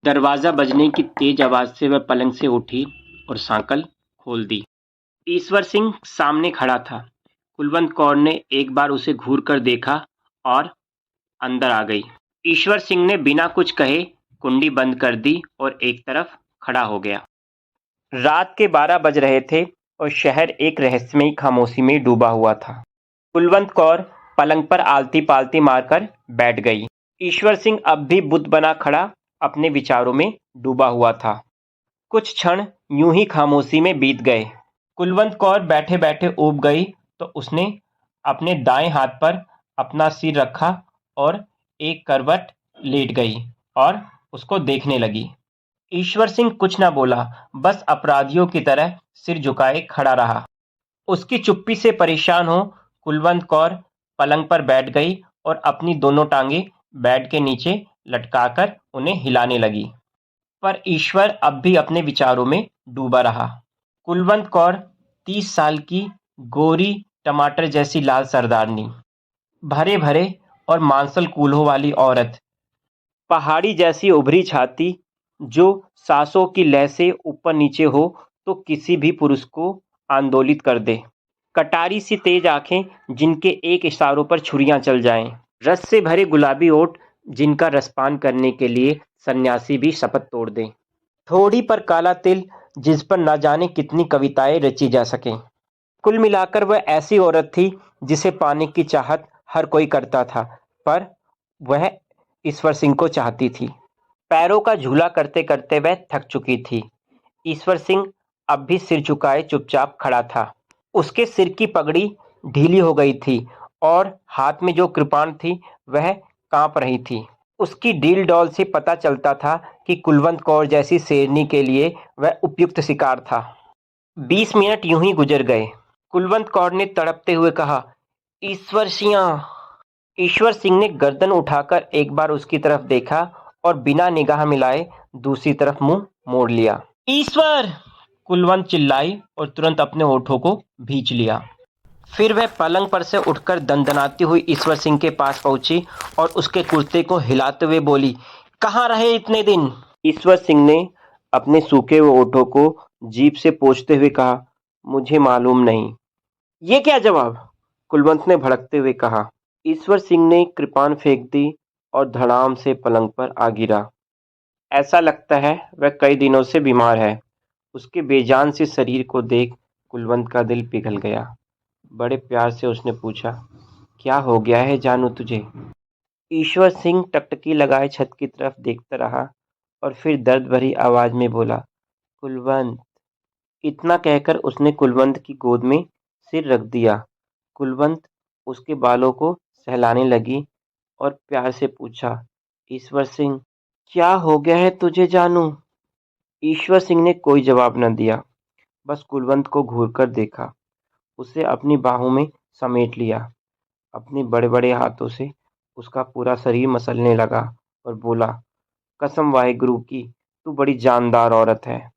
दरवाज़ा बजने की तेज आवाज़ से वह पलंग से उठी और सांकल खोल दी। ईश्वर सिंह सामने खड़ा था। कुलवंत कौर ने एक बार उसे घूर कर देखा और अंदर आ गई। ईश्वर सिंह ने बिना कुछ कहे कुंडी बंद कर दी और एक तरफ खड़ा हो गया। रात के 12 बज रहे थे और शहर एक रहस्यमयी खामोशी में डूबा हुआ था। कुलवंत कौर पलंग पर आलती-पालती मारकर बैठ गई। ईश्वर सिंह अब भी बुत बना खड़ा अपने विचारों में डूबा हुआ था। कुछ क्षण यूं ही खामोशी में बीत गए। कुलवंत कौर बैठे-बैठे ऊब गई तो उसने अपने दाएं हाथ पर अपना सिर रखा और एक करवट लेट गई और उसको देखने लगी। ईश्वर सिंह कुछ न बोला, बस अपराधियों की तरह सिर झुकाए खड़ा रहा। उसकी चुप्पी से परेशान हो कुलवंत कौर पलंग पर बैठ गई और अपनी दोनों टांगें बेड के नीचे लटकाकर उन्हें हिलाने लगी। पर ईश्वर अब भी अपने विचारों में डूबा रहा। कुलवंत कौर 30 साल की गोरी टमाटर जैसी लाल सरदारनी, भरे भरे और मांसल कूल्हों वाली औरत, पहाड़ी जैसी उभरी छाती जो सांसों की लय से ऊपर नीचे हो तो किसी भी पुरुष को आंदोलित कर दे। कटारी सी तेज आंखें जिनके एक इशारों पर छुरियां चल जाएं। रस से भरे गुलाबी ओठ जिनका रसपान करने के लिए सन्यासी भी शपथ तोड़ दें। थोड़ी पर काला तिल जिस पर न जाने कितनी कविताएं रची जा सकें। कुल मिलाकर वह ऐसी औरत थी जिसे पाने की चाहत हर कोई करता था, पर वह ईश्वर सिंह को चाहती थी। पैरों का झूला करते करते वह थक चुकी थी। ईश्वर सिंह अब भी सिर झुकाए चुपचाप खड़ा था। उसके सिर की पगड़ी ढीली हो गई थी और हाथ में जो कृपाण थी वह कांप रही थी। उसकी डील डौल से पता चलता था कि कुलवंत कौर जैसी शेरनी के लिए वह उपयुक्त शिकार था। 20 मिनट यूं ही गुजर गए। कुलवंत कौर ने तड़पते हुए कहा, ईश्वर सिंह। ईश्वर सिंह ने गर्दन उठाकर एक बार उसकी तरफ देखा और बिना निगाह मिलाए दूसरी तरफ मुंह मोड़ लिया। ईश्वर! कुलवंत चिल्लाई और तुरंत अपने होठों को भींच लिया। फिर वह पलंग पर से उठकर दंदनाती हुई ईश्वर सिंह के पास पहुंची और उसके कुर्ते को हिलाते हुए बोली, कहाँ रहे इतने दिन? ईश्वर सिंह ने अपने सूखे हुए होठों को जीभ से पोंछते हुए कहा, मुझे मालूम नहीं। ये क्या जवाब? कुलवंत ने भड़कते हुए कहा। ईश्वर सिंह ने कृपाण फेंक दी और धड़ाम से पलंग पर आ गिरा। ऐसा लगता है वह कई दिनों से बीमार है। उसके बेजान से शरीर को देख कुलवंत का दिल पिघल गया। बड़े प्यार से उसने पूछा, क्या हो गया है जानू तुझे? ईश्वर सिंह टकटकी लगाए छत की तरफ देखता रहा और फिर दर्द भरी आवाज में बोला, कुलवंत। इतना कहकर उसने कुलवंत की गोद में सिर रख दिया। कुलवंत उसके बालों को सहलाने लगी और प्यार से पूछा, ईश्वर सिंह, क्या हो गया है तुझे जानू? ईश्वर सिंह ने कोई जवाब न दिया, बस कुलवंत को घूरकर देखा। उसे अपनी बाहों में समेट लिया। अपने बड़े-बड़े हाथों से उसका पूरा शरीर मसलने लगा और बोला, कसम वाहेगुरु की, तू बड़ी जानदार औरत है।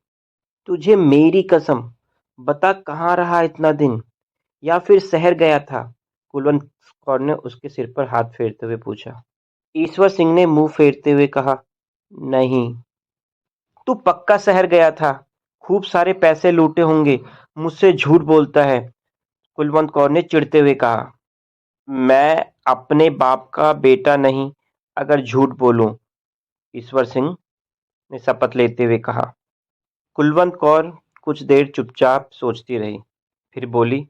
तुझे मेरी कसम, बता कहाँ रहा इतना दिन, या फिर शहर गया था? कुलवंत कौर ने उसके सिर पर हाथ फेरते हुए पूछा। ईश्वर सिंह ने मुंह फेरते हुए कहा, नहीं। तू पक्का शहर गया था। खूब सारे पैसे लूटे होंगे। मुझसे झूठ बोलता है। कुलवंत कौर ने चिढ़ते हुए कहा, मैं अपने बाप का बेटा नहीं अगर झूठ बोलूं, ईश्वर सिंह ने शपथ लेते हुए कहा। कुलवंत कौर कुछ देर चुपचाप सोचती रही, फिर बोली,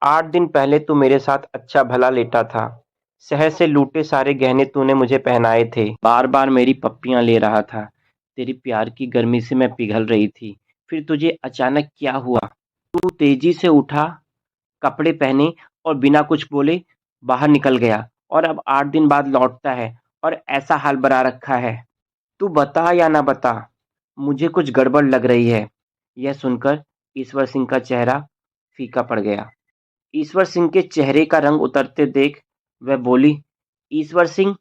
8 दिन पहले तू मेरे साथ अच्छा भला लेटा था। शहर से लूटे सारे गहने तूने मुझे पहनाए थे। बार बार मेरी पप्पियां ले रहा था। तेरी प्यार की गर्मी से मैं पिघल रही थी। फिर तुझे अचानक क्या हुआ? तू तेजी से उठा, कपड़े पहने और बिना कुछ बोले बाहर निकल गया और अब 8 दिन बाद लौटता है और ऐसा हाल बना रखा है। तू बता या ना बता, मुझे कुछ गड़बड़ लग रही है। यह सुनकर ईश्वर सिंह का चेहरा फीका पड़ गया। ईश्वर सिंह के चेहरे का रंग उतरते देख वह बोली, ईश्वर सिंह,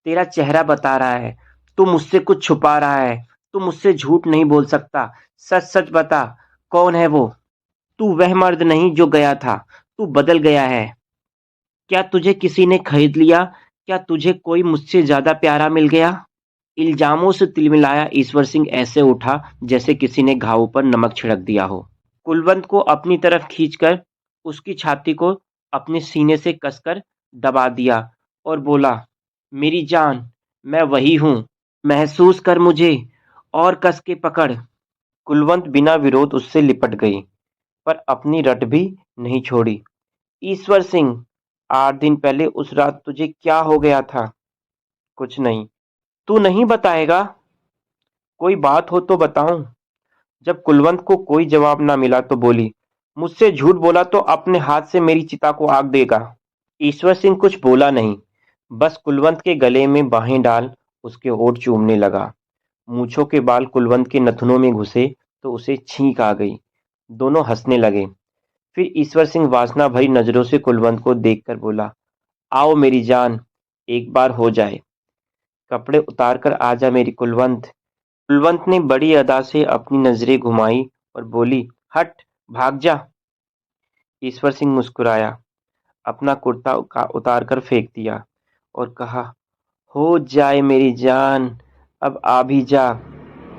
तेरा चेहरा बता रहा है, तू मुझसे कुछ छुपा रहा है। तू मुझसे झूठ नहीं बोल सकता। सच सच बता, कौन है वो? तू वह मर्द नहीं जो गया था। तू बदल गया है। क्या तुझे किसी ने खरीद लिया? क्या तुझे कोई मुझसे ज्यादा प्यारा मिल गया? इल्जामों से तिलमिलाया ईश्वर सिंह ऐसे उठा जैसे किसी ने घावों पर नमक छिड़क दिया हो। कुलवंत को अपनी तरफ खींचकर उसकी छाती को अपने सीने से कसकर दबा दिया और बोला, मेरी जान, मैं वही हूँ, महसूस कर मुझे और कस के पकड़। कुलवंत बिना विरोध उससे लिपट गई, पर अपनी रट भी नहीं छोड़ी। ईश्वर सिंह, 8 दिन पहले उस रात तुझे क्या हो गया था? कुछ नहीं। तू नहीं बताएगा? कोई बात हो तो बताऊं? जब कुलवंत को कोई जवाब ना मिला तो बोली, मुझसे झूठ बोला तो अपने हाथ से मेरी चिता को आग देगा। ईश्वर सिंह कुछ बोला नहीं, बस कुलवंत के गले में बाहें डाल उसके होंठ चूमने लगा। मूंछों के बाल कुलवंत के नथुनों में घुसे तो उसे छींक आ गई। दोनों हंसने लगे। फिर ईश्वर सिंह वासना भरी नजरों से कुलवंत को देखकर बोला, आओ मेरी जान, एक बार हो जाए। कपड़े उतार कर आजा मेरी कुलवंत। कुलवंत ने बड़ी अदा से अपनी नजरें घुमाई और बोली, हट, भाग जा। ईश्वर सिंह मुस्कुराया, अपना कुर्ता उतार कर फेंक दिया और कहा, हो जाए मेरी जान, अब आ भी जा।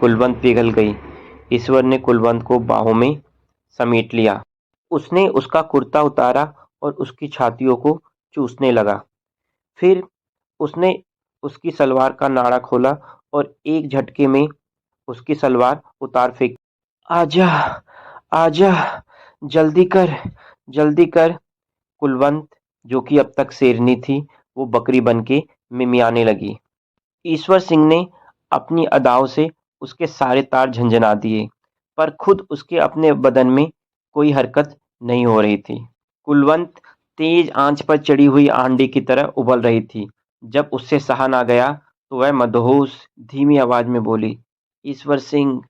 कुलवंत पिघल गई। ईश्वर ने कुलवंत को बाहों में समेट लिया। उसने उसका कुर्ता उतारा और उसकी छातियों को चूसने लगा। फिर उसने उसकी सलवार का नाड़ा खोला और एक झटके में उसकी सलवार उतार फेंक। आजा, आजा, जल्दी कर, जल्दी कर। कुलवंत, जो कि अब तक शेरनी थी, वो बकरी बनके मिमियाने लगी। ईश्वर सिंह ने अपनी अदाओं से उसके सारे तार झंझना दिए, पर खुद उसके अपने बदन में कोई हरकत नहीं हो रही थी। कुलवंत तेज आंच पर चढ़ी हुई आंधी की तरह उबल रही थी। जब उससे सहा ना गया तो वह मदहोश धीमी आवाज में बोली, ईश्वर सिंह,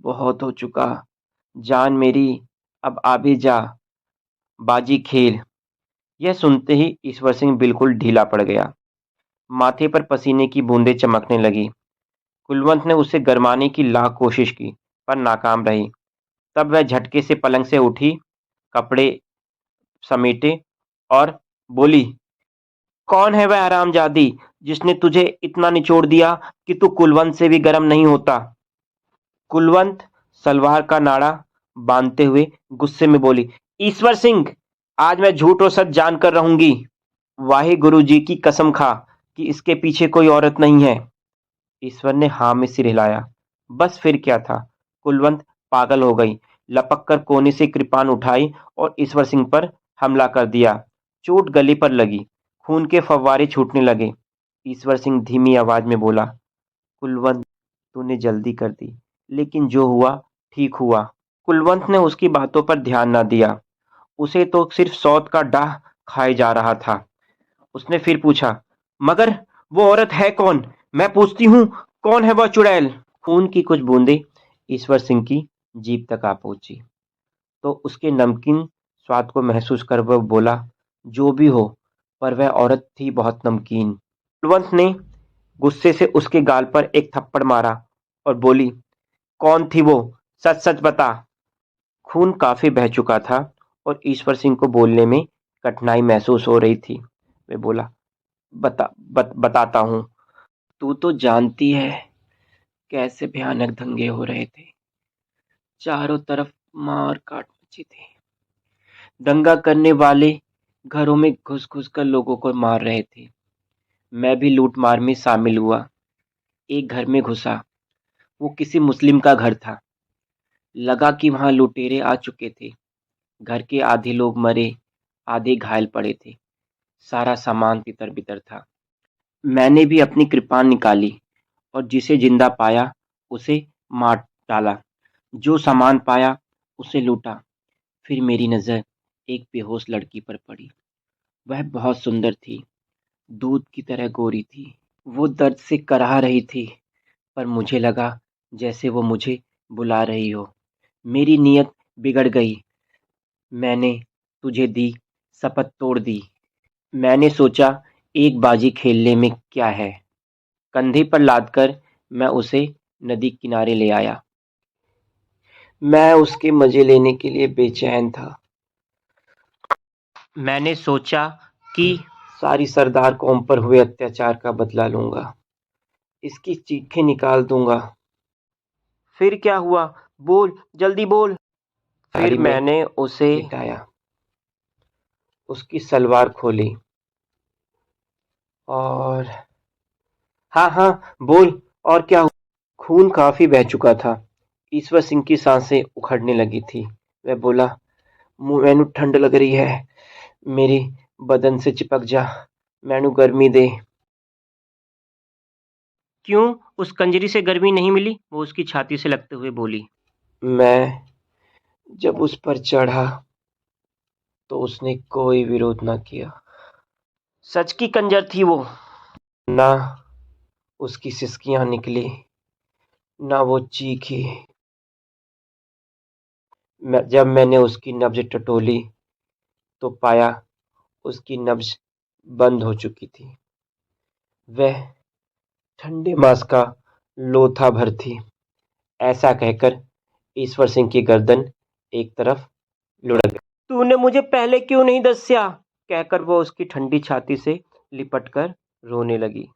बहुत हो चुका, जान मेरी, अब आ भी जा, बाजी खेल। यह सुनते ही ईश्वर सिंह बिल्कुल ढीला पड़ गया। माथे पर पसीने की बूंदें चमकने लगी। कुलवंत ने उसे गरमाने की लाख कोशिश की, पर नाकाम रही। तब वह झटके से पलंग से उठी, कपड़े समेटे और बोली, कौन है वह हरामजादी जिसने तुझे इतना निचोड़ दिया कि तू कुलवंत से भी गर्म नहीं होता? कुलवंत सलवार का नाड़ा बांधते हुए गुस्से में बोली, ईश्वर सिंह, आज मैं झूठ और सच जानकर रहूंगी। वाहे गुरु जी की कसम खा कि इसके पीछे कोई औरत नहीं है। ईश्वर ने हाँ में सिर हिलाया। बस फिर क्या था? कुलवंत पागल हो गई। लपक कर कोने से कृपान उठाई और ईश्वर सिंह पर हमला कर दिया। चोट गले पर लगी, खून के फव्वारे छूटने लगे। ईश्वर सिंह धीमी आवाज में बोला, कुलवंत, तूने जल्दी कर दी, लेकिन जो हुआ ठीक हुआ। कुलवंत ने उसकी बातों पर ध्यान न दिया। उसे तो सिर्फ सौत का डाह खाए जा रहा था। उसने फिर पूछा, मगर वो औरत है कौन? मैं पूछती हूँ, कौन है वह चुड़ैल? खून की कुछ बूंदें ईश्वर सिंह की जीभ तक आ पहुंची, तो उसके नमकीन स्वाद को महसूस कर वह बोला, जो भी हो, पर वह औरत थी बहुत नमकीन। कुलवंत ने गुस्से से उसके गाल पर एक थप्पड़ मारा और बोली, कौन थी वो? सच सच बता। खून काफी बह चुका था और ईश्वर सिंह को बोलने में कठिनाई महसूस हो रही थी। वे बोला, बताता हूँ। तू तो जानती है कैसे भयानक दंगे हो रहे थे। चारों तरफ मार काट मची थी। दंगा करने वाले घरों में घुस घुस कर लोगों को मार रहे थे। मैं भी लूट मार में शामिल हुआ। एक घर में घुसा। वो किसी मुस्लिम का घर था। लगा कि वहां लुटेरे आ चुके थे। घर के आधे लोग मरे, आधे घायल पड़े थे। सारा सामान तितर बितर था। मैंने भी अपनी कृपान निकाली और जिसे जिंदा पाया उसे मार डाला। जो सामान पाया उसे लूटा। फिर मेरी नजर एक बेहोश लड़की पर पड़ी। वह बहुत सुंदर थी, दूध की तरह गोरी थी। वो दर्द से कराह रही थी, पर मुझे लगा जैसे वो मुझे बुला रही हो। मेरी नीयत बिगड़ गई। मैंने तुझे दी, शपथ तोड़ दी। मैंने सोचा, एक बाजी खेलने में क्या है। कंधे पर लादकर मैं उसे नदी किनारे ले आया। मैं उसके मजे लेने के लिए बेचैन था। मैंने सोचा कि सारी सरदार कौम पर हुए अत्याचार का बदला लूंगा। इसकी चीखें निकाल दूंगा। फिर क्या हुआ? बोल, जल्दी बोल। फिर मैंने उसे लिटाया, उसकी सलवार खोली और हाँ हाँ बोल, और क्या हुआ? खून काफी बह चुका था। ईश्वर सिंह की सांसें उखड़ने लगी थी। वह बोला, मैनू ठंड लग रही है, मेरी बदन से चिपक जा, मैनू गर्मी दे। क्यों? उस कंजरी से गर्मी नहीं मिली? वो उसकी छाती से लगते हुए बोली। मैं जब उस पर चढ़ा तो उसने कोई विरोध न किया। सच की कंजर थी वो। ना उसकी सिसकियां निकली, ना वो चीखी। जब मैंने उसकी नब्ज टटोली तो पाया उसकी नब्ज बंद हो चुकी थी। वह ठंडे मांस का लोथा भर थी। ऐसा कहकर ईश्वर सिंह की गर्दन एक तरफ लुढ़क गई। तूने मुझे पहले क्यों नहीं दस्या? कहकर वो उसकी ठंडी छाती से लिपटकर रोने लगी।